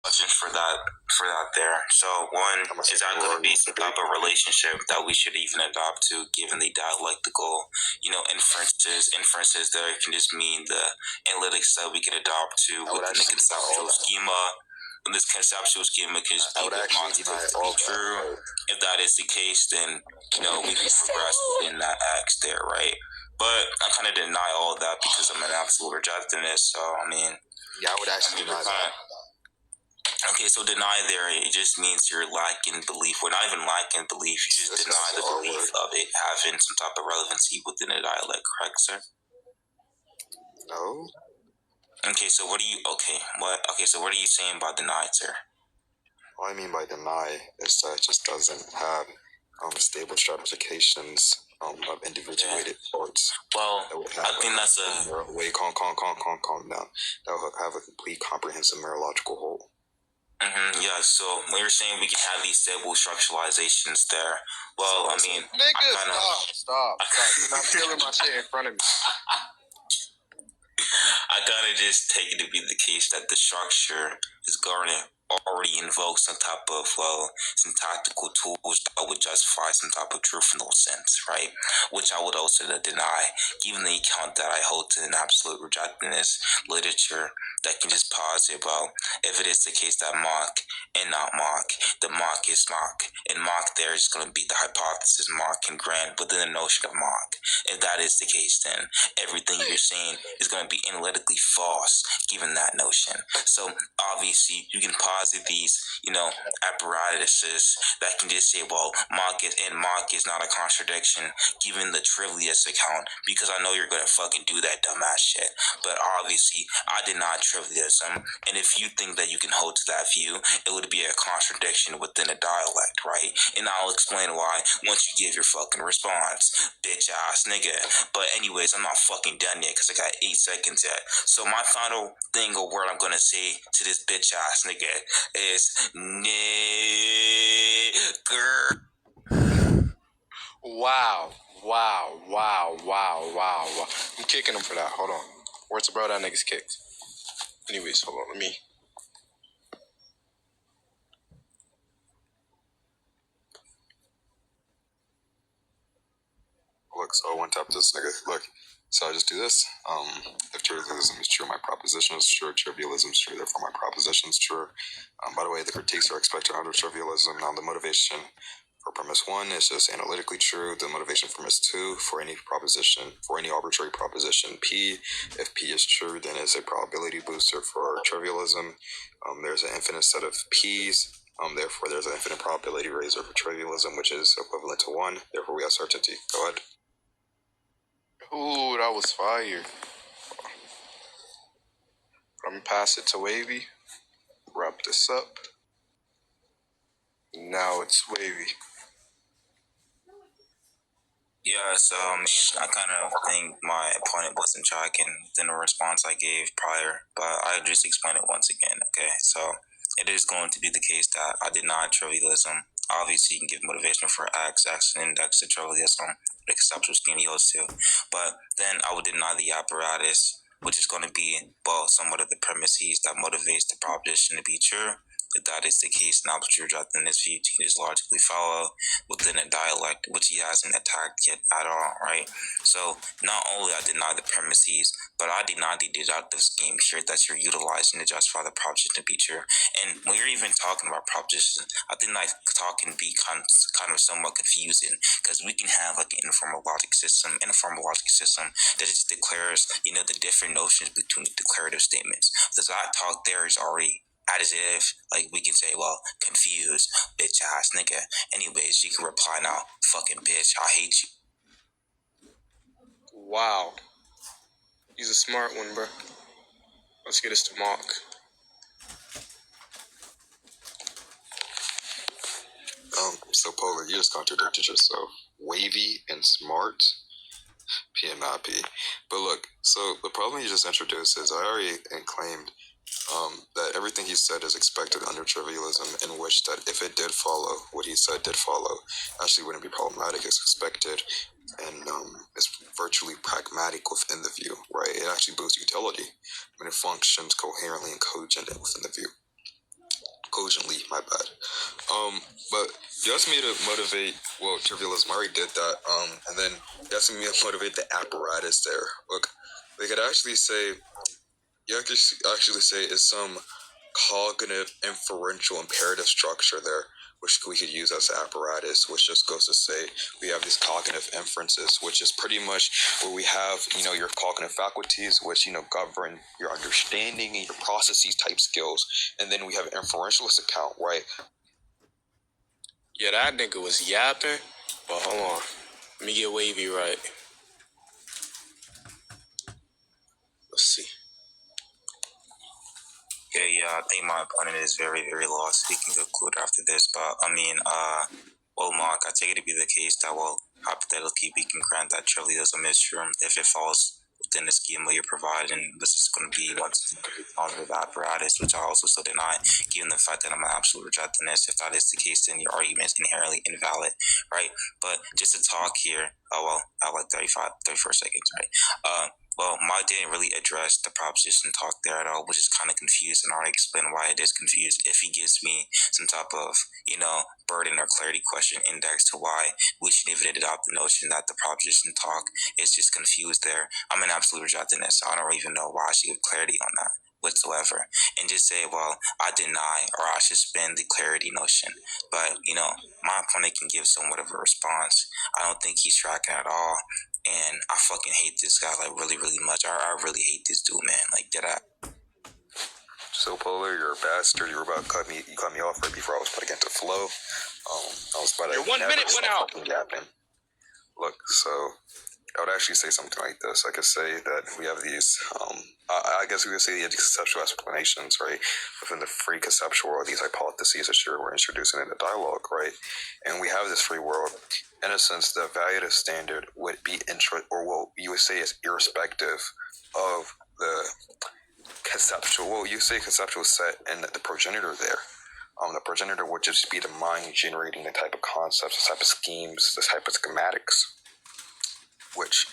options for that there. So one, is that going to be some type of relationship that we should even adopt to, given the dialectical, inferences that can just mean the analytics that we can adopt to within the conceptual schema. And this conceptual schema can just be true. If that is the case, then we can progress in that X there, right? But I kind of deny all of that because I'm an absolute reductionist. So I mean, yeah, I would actually deny that. Okay, so deny there, it just means you're lacking belief. We're not even lacking belief. You just deny the belief of it having some type of relevancy within a dialect, correct, sir? No. Okay, so what are you saying by deny, sir? What I mean by deny is that it just doesn't have stable stratifications of individuated parts. Well, I think that's wait, calm down. That will have a complete, comprehensive neurological whole. Yeah, so when you're saying we can have these stable structuralizations there, well, I mean, nigga, stop. You're not feeling my shit in front of me. I gotta just take it to be the case that the structure is going to already invoke some type of, some tactical tools that would justify some type of truthful sense, right? Which I would also deny, given the account that I hold to an absolute reductionist literature that can just posit, well, if it is the case that mock and not mock, the mock is mock, and mock there is going to be the hypothesis mock and grant within the notion of mock. If that is the case, then everything you're saying is going to be analytically false, given that notion. So obviously, you can posit these, apparatuses that can just say, well, mock is not a contradiction, given the trivialist account, because I know you're going to fucking do that dumbass shit. But obviously, I deny trivialism, and if you think that you can hold to that view, it would be a contradiction within a dialect, right? And I'll explain why once you give your fucking response, bitch ass nigga. But anyways, I'm not fucking done yet because I got 8 seconds yet. So my final thing or word I'm gonna say to this bitch ass nigga is nigger. Wow. I'm kicking him for that. Hold on. Where's the bro that nigga's kicked? Anyways, hold on. Let me. Look, so I went up this nigga. Look, so I just do this. If trivialism is true, my proposition is true. Trivialism is true, therefore my proposition is true. By the way, the critiques are expected under trivialism. Now, the motivation for premise 1 is just analytically true. The motivation for premise 2 for any arbitrary proposition P. If P is true, then it's a probability booster for trivialism. There's an infinite set of P's. Therefore, there's an infinite probability raiser for trivialism, which is equivalent to 1. Therefore, we have certainty. Go ahead. Ooh, that was fire. I'm gonna pass it to Wavy. Wrap this up. Now it's Wavy. Yeah, so I kind of think my opponent wasn't tracking within the response I gave prior, but I just explain it once again, okay? So it is going to be the case that I deny trivialism. Obviously, you can give motivation for X and index to trivialism, the conceptual scheme he holds to. But then I would deny the apparatus, which is going to be, somewhat of the premises that motivates the proposition to be true. If that is the case, now that you're dropping this view, you can just logically follow within a dialect, which he hasn't attacked yet at all, right? So not only I deny the premises, but I deny the deductive scheme here that you're utilizing to justify the proposition to be true. And when you're even talking about propositions, I think that talk can be kind of somewhat confusing, because we can have like an informal logic system that just declares, the different notions between the declarative statements. So that talk there is already as if, we can say, well, confused, bitch ass nigga. Anyways, you can reply now, fucking bitch, I hate you. Wow. He's a smart one, bro. Let's get us to mock. So Polar, you just contradicted yourself. Wavy and smart, P and not P. But look, so the problem you just introduced is I already claimed that everything he said is expected under trivialism, in which that if it did follow, what he said did follow, actually wouldn't be problematic, it's expected, and it's virtually pragmatic within the view, right? It actually boosts utility when it functions coherently and cogent within the view. cogently, my bad. But you asked me to motivate, well, trivialism, I already did that. And then you asked me to motivate the apparatus there. Look, they could actually say, you could actually say is some cognitive inferential imperative structure there, which we could use as an apparatus, which just goes to say we have these cognitive inferences, which is pretty much where we have, your cognitive faculties, which, govern your understanding and your processes type skills. And then we have inferentialist account, right? Yeah, that nigga was yapping. But hold on. Let me get wavy right. Let's see. Yeah, I think my opponent is very, very lost. We can conclude after this, but well, Mark, I take it to be the case that, well, hypothetically, we can grant that trivialism is true if it falls within the schema you're providing. This is going to be what's on the apparatus, which I also still deny, given the fact that I'm an absolute rejectionist. If that is the case, then your argument is inherently invalid, right? But just to talk here, I have like 34 seconds, right? Well, Mike didn't really address the proposition talk there at all, which is kind of confused, and I already explained why it is confused. If he gives me some type of, burden or clarity question index to why we should even adopt the notion that the proposition talk is just confused there, I'm an absolute rejectionist, so I don't even know why I should give clarity on that whatsoever, and just say, well, I deny or I should spin the clarity notion. But, my opponent can give somewhat of a response. I don't think he's tracking at all. And I fucking hate this guy, like, really, really much. I really hate this dude, man. Like, did I? So Polar, you're a bastard. You were about to cut me. You cut me off right before I was about to get to flow. I was about to. Your 1 minute went out. Look, so I would actually say something like this. I could say that we have these. I guess we could say these conceptual explanations, right? Within the free conceptual world, these hypotheses that we're introducing in the dialogue, right? And we have this free world. In a sense, the evaluative standard would be or what you would say is irrespective of the conceptual. Well, you say conceptual set and the progenitor there. The progenitor would just be the mind generating the type of concepts, the type of schemes, the type of schematics. Which,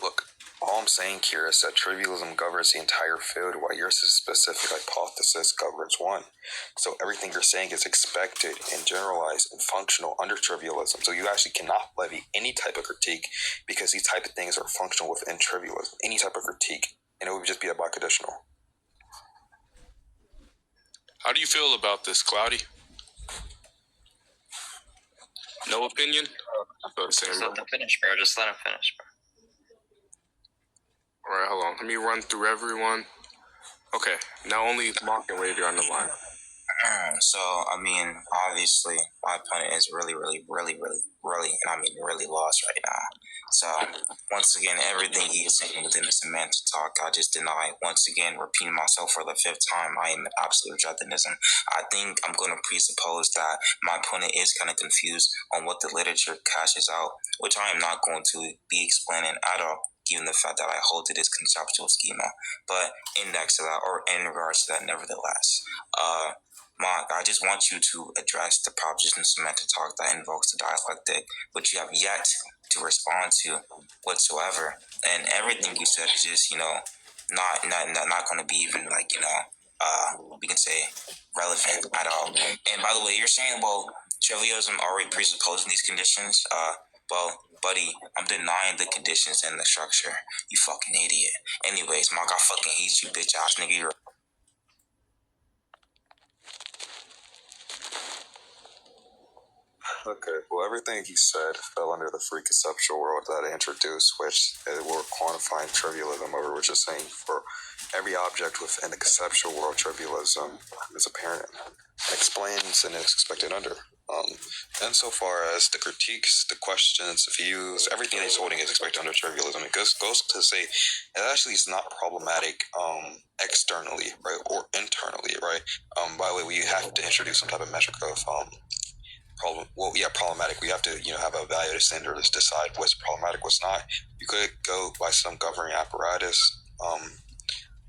look, all I'm saying here is that trivialism governs the entire field, while your specific hypothesis governs one. So everything you're saying is expected and generalized and functional under trivialism. So you actually cannot levy any type of critique because these type of things are functional within trivialism. Any type of critique, and it would just be a biconditional. How do you feel about this, Cloudy? No opinion? Just let them finish, bro. Just let them finish, bro. Alright, hold on. Let me run through everyone. Okay, now only Mark and Wavy are on the line. So, obviously, my opponent is really, really, really, really, really, and I mean really lost right now. So, once again, everything he is saying within the semantic talk, I just deny. Once again, repeating myself for the 5th time, I am an absolute rejectionism. I think I'm going to presuppose that my opponent is kind of confused on what the literature caches out, which I am not going to be explaining at all, given the fact that I hold to this conceptual schema. But index to that, or in regards to that, nevertheless, Mark, I just want you to address the proposition semantic talk that invokes the dialectic, which you have yet to respond to whatsoever. And everything you said is just, not going to be even like, we can say relevant at all. And by the way, you're saying, well, trivialism already presupposing these conditions. Well, buddy, I'm denying the conditions and the structure. You fucking idiot. Anyways, Mark, I fucking hate you, bitch ass nigga. You're Okay, well, everything he said fell under the free conceptual world that I introduced, which we're quantifying trivialism over, which is saying for every object within the conceptual world, trivialism is apparent, explains, and is expected under. And so far as the critiques, the questions, the views, everything he's holding is expected under trivialism. It goes to say it actually is not problematic externally, right, or internally, right? By the way, we have to introduce some type of metric of problematic. We have to, have a evaluative standard to decide what's problematic, what's not. You could go by some governing apparatus.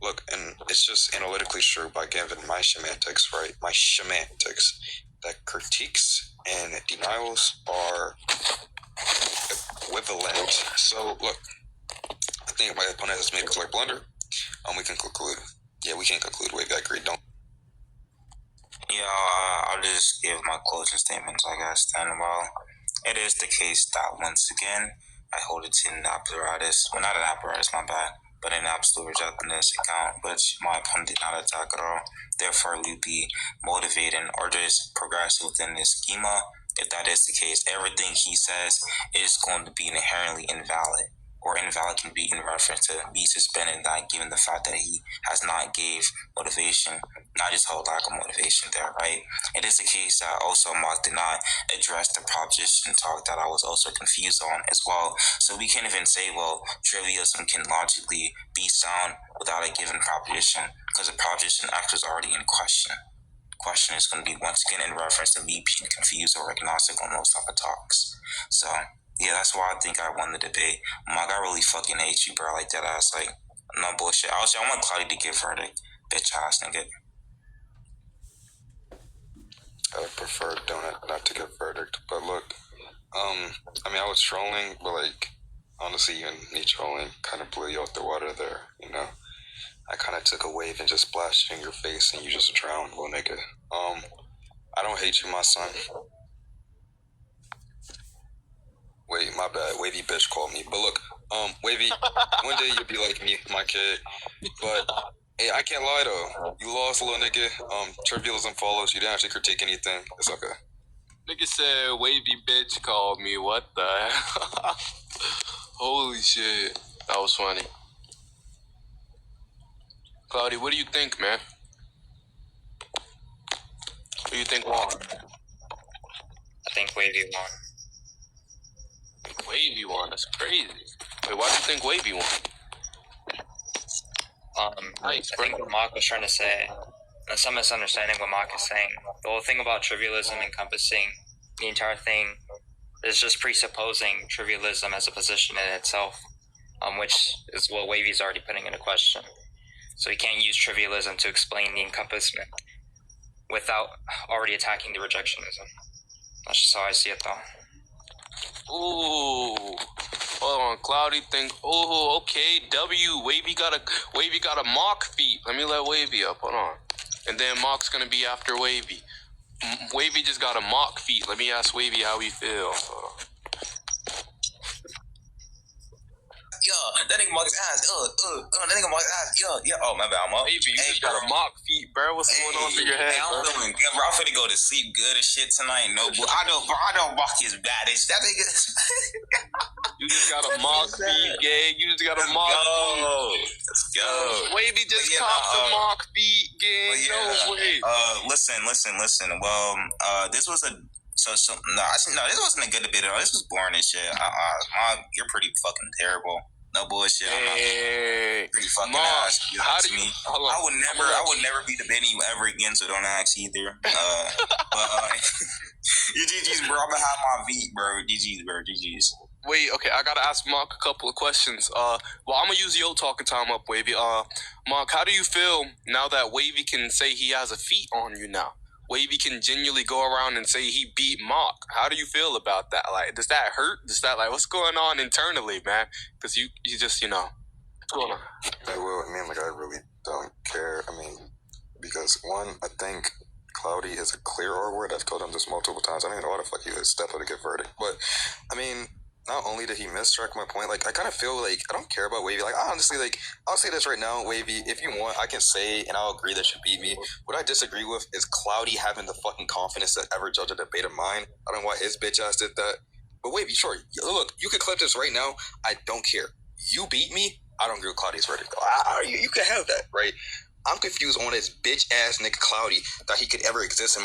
Look, and it's just analytically true by given my semantics, right? My semantics, that critiques and denials are equivalent. So, look, I think my opponent has made a clear blunder. We can conclude. Yeah, we can conclude. Wait, I agree. Don't. Yeah, just give my closing statements, I guess. Then, well, it is the case that once again, I hold it to an apparatus. Well, not an apparatus, my bad, but an absolute reject in this account, which my opponent did not attack at all. Therefore, we be motivating or just progress within this schema. If that is the case, everything he says is going to be inherently invalid. Or invalid can be in reference to me suspending that, given the fact that he has not gave motivation, not just whole lack of motivation there, right? It is the case that also Mark did not address the proposition talk that I was also confused on as well. So we can't even say, well, trivialism can logically be sound without a given proposition, because the proposition actually is already in question. Question is going to be once again in reference to me being confused or agnostic on those type of talks. So yeah, that's why I think I won the debate. Mark, I really fucking hate you, bro. Like that ass, like no bullshit. I want Cloudy to give verdict, bitch ass nigga. I prefer Donut not to give verdict, but look, I mean, I was trolling, but like, honestly, even me trolling kind of blew you out the water there, you know? I kind of took a wave and just splashed in your face and you just drowned, little nigga. I don't hate you, my son. Wait, my bad. Wavy bitch called me. But look, Wavy, one day you'll be like me, my kid. But, hey, I can't lie though. You lost, little nigga. Trivialism follows. You didn't actually critique anything. It's okay. Nigga said wavy bitch called me. What the hell? Holy shit. That was funny. Cloudy, what do you think, man? What do you think won? I think Wavy won. Wavy won? That's crazy. Wait, why do you think Wavy won? Nice, I think what Mark was trying to say, and some misunderstanding what Mark is saying. The whole thing about trivialism encompassing the entire thing is just presupposing trivialism as a position in itself, which is what Wavy's already putting into question. So he can't use trivialism to explain the encompassment without already attacking the rejectionism. That's just how I see it, though. Ooh, hold on, Cloudy think. Oh, okay, Wavy got a mock feat. Let me let Wavy up. Hold on, and then Mock's gonna be after Wavy. Wavy just got a mock feat. Let me ask Wavy how he feel. Yo, that nigga Mark's ass. That nigga Mark's ass. Yo. Oh, my bad, I'm up. Wavy, you just got a mock feat, bro. What's going on through your head, I'm bro? feeling good, bro. I'm finna go to sleep good as shit tonight. No, bro. I know Mark is bad as that nigga. You just got a mock feat, gang. You just got a mock feat. Let's go. Wavy just copped a mock feat, gang. No way. Listen. Well, this was a this wasn't a good debate at all. This was boring as shit. Mark, you're pretty fucking terrible. No bullshit. I'm not pretty fucking ass. How do you? I would never be debating you ever again. So don't ask either. You GG's, bro. I'm gonna have my beat, bro. GG's, bro. GG's. Wait, okay. I gotta ask Mark a couple of questions. Well, I'm gonna use your talking time up, Wavy. Mark, how do you feel now that Wavy can say he has a feat on you now? Wavy can genuinely go around and say he beat Mock. How do you feel about that? Like, does that hurt? Does that, like, what's going on internally, man? Because you just, what's going on? I really don't care. I mean, because one, I think Cloudy is a clear R word. I've told him this multiple times. I don't even know why the fuck he is step up to get verdict. But, I mean, not only did he mistrack my point, like, I kind of feel like I don't care about Wavy. Like, honestly, like, I'll say this right now, Wavy. If you want, I can say, and I'll agree that you beat me. What I disagree with is Cloudy having the fucking confidence to ever judge a debate of mine. I don't know why his bitch ass did that. But Wavy, sure, look, you can clip this right now. I don't care. You beat me. I don't agree with Cloudy's verdict. You can have that, right? I'm confused on this bitch ass nigga Cloudy that he could ever exist in my